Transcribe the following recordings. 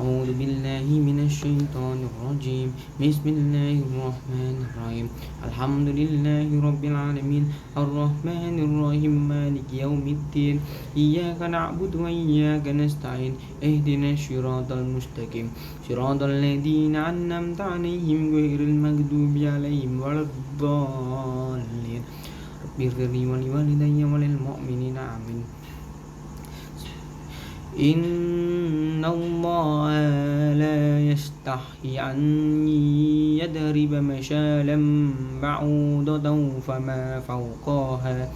أعوذ بالله من الشيطان الرجيم. بسم الله الرحمن الرحيم. الحمد لله رب العالمين الرحمن الرحيم مالك يوم الدين إياك نعبد وإياك نستعين اهدنا الصراط المستقيم صراط الذين أنعمت عليهم غير المغضوب عليهم ولا الضالين رب اغفر لي ولوالدي وللمؤمنين آمين. إن الله لا يستحي أن يضرب مثلا بعوضة فما فوقها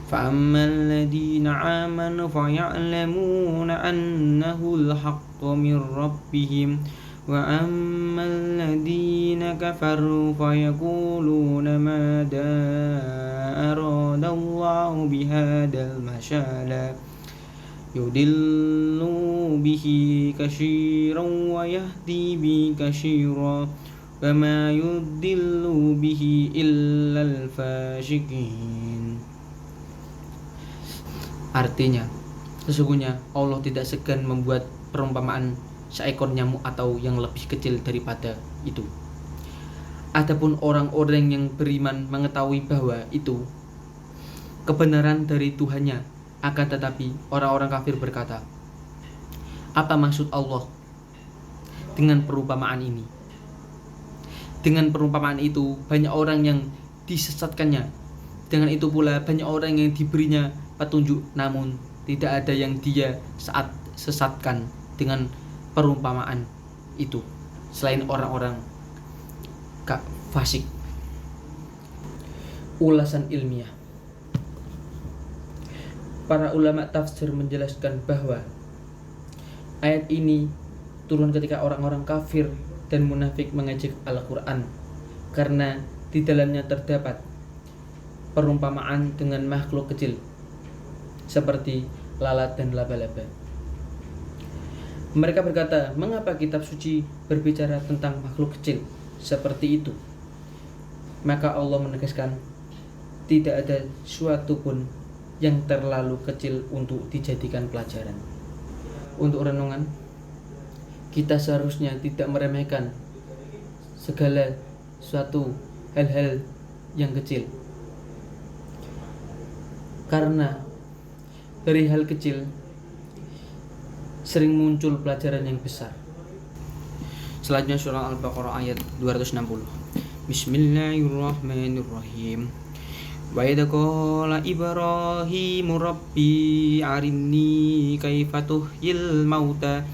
فأما الذين آمنوا فيعلمون أنه الحق من ربهم وأما الذين كفروا فيقولون ماذا أراد الله بهذا المثل يضل به كثيرا ويهدي به كثيرا وما يضل به إلا الفاسقين. Artinya, sesungguhnya Allah tidak segan membuat perumpamaan seekor nyamuk atau yang lebih kecil daripada itu. Adapun orang-orang yang beriman mengetahui bahwa itu kebenaran dari Tuhannya, akan tetapi orang-orang kafir berkata, apa maksud Allah dengan perumpamaan ini? Dengan perumpamaan itu banyak orang yang disesatkannya. Dengan itu pula banyak orang yang diberinya petunjuk, namun tidak ada yang dia saat sesatkan dengan perumpamaan itu selain orang-orang fasik. Ulasan ilmiah. Para ulama tafsir menjelaskan bahwa ayat ini turun ketika orang-orang kafir dan munafik mengejek Al-Quran karena di dalamnya terdapat perumpamaan dengan makhluk kecil seperti lalat dan laba-laba. Mereka berkata, mengapa kitab suci berbicara tentang makhluk kecil seperti itu? Maka Allah menegaskan, tidak ada suatu pun yang terlalu kecil untuk dijadikan pelajaran. Untuk renungan, kita seharusnya tidak meremehkan segala suatu hal-hal yang kecil, karena dari hal kecil sering muncul pelajaran yang besar. Selanjutnya surah Al-Baqarah ayat 260. Bismillahirrahmanirrahim. Wa idza qala Ibrahim rabbi arinni kaifa tuhyil mauta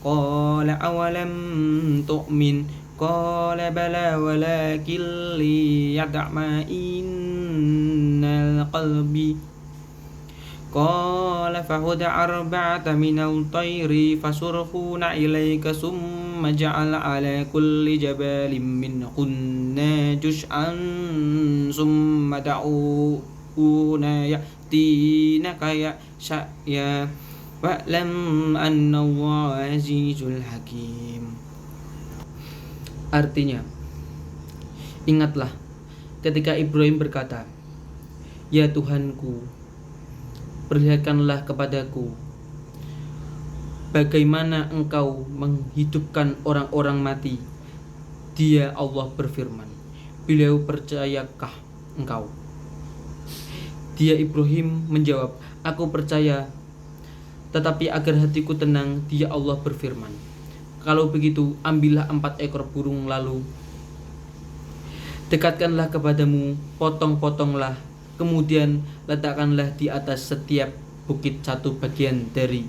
qala awalam tu'min qala bala walakin liyad'ma innal qalbi qala fahud arba'ata minal tayri fasurhuna ilayka summa ja'al ala kulli jabalin minhunna juz'an summa da'una ya'tinaka ya'ya wa'lam anna Allah azizul hakim. Artinya, ingatlah ketika Ibrahim berkata, ya Tuhanku, perlihatkanlah kepadaku bagaimana engkau menghidupkan orang-orang mati. Dia Allah berfirman, beliau percayakah engkau? Dia Ibrahim menjawab, aku percaya, tetapi agar hatiku tenang, dia Allah berfirman, kalau begitu ambillah 4 ekor burung lalu dekatkanlah kepadamu, potong-potonglah, kemudian letakkanlah di atas setiap bukit satu bagian dari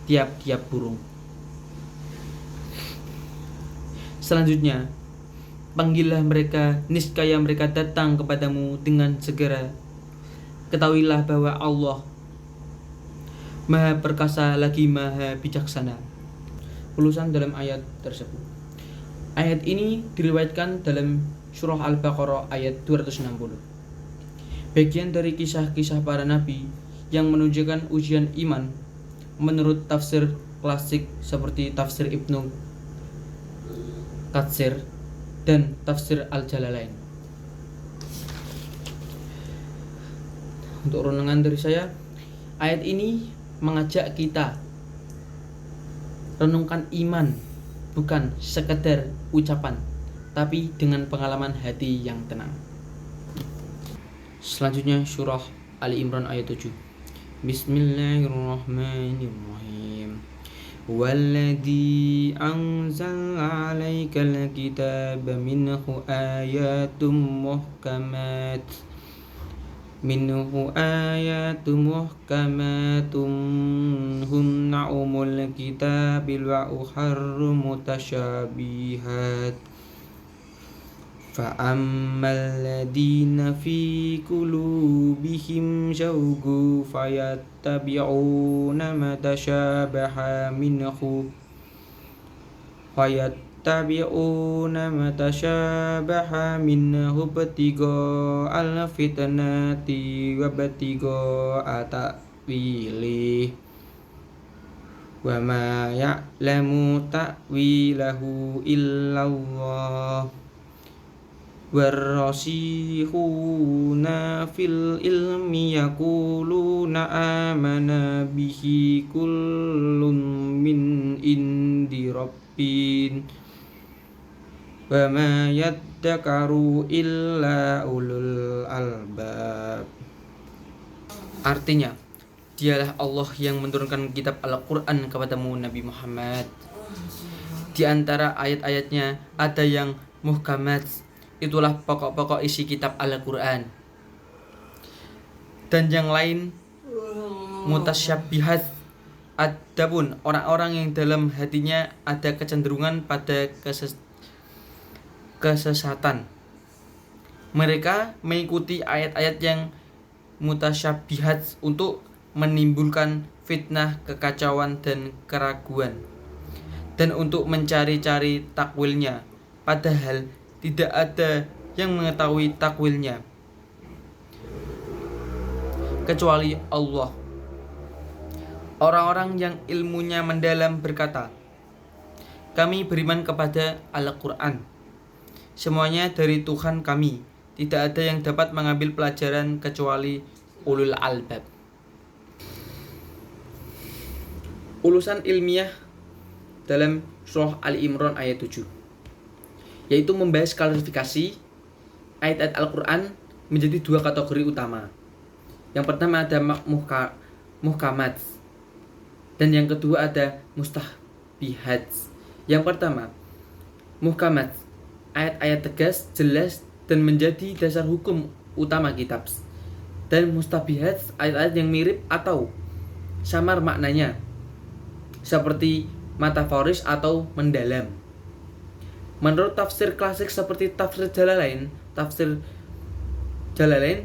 tiap-tiap burung. Selanjutnya, panggillah mereka, niscaya mereka datang kepadamu dengan segera. Ketahuilah bahwa Allah Maha Perkasa lagi Maha Bijaksana. Ulasan dalam ayat tersebut. Ayat ini diriwayatkan dalam surah Al-Baqarah ayat 260. Bagian dari kisah-kisah para nabi yang menunjukkan ujian iman menurut tafsir klasik seperti tafsir Ibnu Katsir dan tafsir Al-Jalalain. Untuk renungan dari saya, ayat ini mengajak kita Renungkan iman bukan sekedar ucapan, tapi dengan pengalaman hati yang tenang. Selanjutnya surah Ali Imran ayat 7. Bismillahirrahmanirrahim. Walladzi anzala 'alaikal kitaba minhu muhkamatun hunna umul kitabil wa ukharru mutasyabihat. Fa'ammal ladina fi qulubihim syawgu fayattabi'una matasyabaha minhu ibtiga'al fitnati wa ibtiga'a ta'wilih wa ma ya'lamu ta'wilahu illallah warrasikhuna fil ilmi yaquluna amana bihi kullun min indi rabbin wa ma yadzakaru illa ulul albab. Artinya, dialah Allah yang menurunkan kitab Al-Quran kepadamu Nabi Muhammad. Di antara ayat-ayatnya ada yang muhkamat, itulah pokok-pokok isi kitab Al-Quran, dan yang lain mutasyabihat, adapun orang-orang yang dalam hatinya ada kecenderungan pada kesesatan, mereka mengikuti ayat-ayat yang mutasyabihat untuk menimbulkan fitnah, kekacauan, dan keraguan, dan untuk mencari-cari takwilnya, padahal tidak ada yang mengetahui takwilnya kecuali Allah. Orang-orang yang ilmunya mendalam berkata, kami beriman kepada Al-Quran, semuanya dari Tuhan kami, tidak ada yang dapat mengambil pelajaran kecuali ulul albab. Ulusan ilmiah dalam surah Ali Imran ayat 7, yaitu membahas klasifikasi ayat-ayat Al-Quran menjadi dua kategori utama. Yang pertama ada muhkamat, dan yang kedua ada mustahbihat. Yang pertama, muhkamat, ayat-ayat tegas, jelas, dan menjadi dasar hukum utama kitab. Dan mustahbihat, ayat-ayat yang mirip atau samar maknanya, seperti metaforis atau mendalam. Menurut tafsir klasik seperti tafsir Jalalain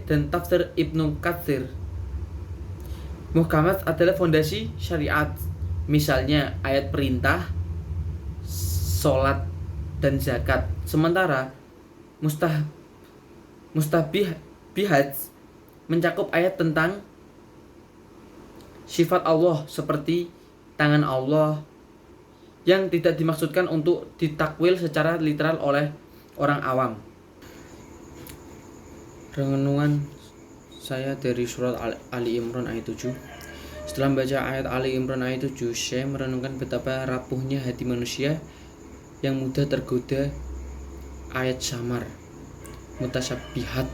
dan tafsir Ibnu Katsir, muhkamat adalah fondasi syariat, misalnya ayat perintah, sholat, dan zakat. Sementara mustahbihat mencakup ayat tentang sifat Allah seperti tangan Allah, yang tidak dimaksudkan untuk ditakwil secara literal oleh orang awam. Renungan saya dari surat Ali Imran ayat 7. Setelah membaca ayat Ali Imran ayat 7, saya merenungkan betapa rapuhnya hati manusia yang mudah tergoda ayat samar, mutasyabihat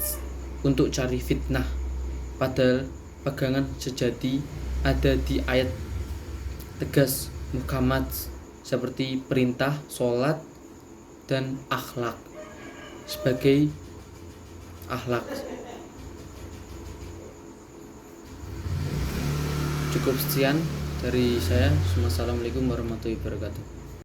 untuk cari fitnah, padahal pegangan sejati ada di ayat tegas muhkamat seperti perintah, sholat, dan akhlak sebagai akhlak. Cukup sekian dari saya. Assalamualaikum warahmatullahi wabarakatuh.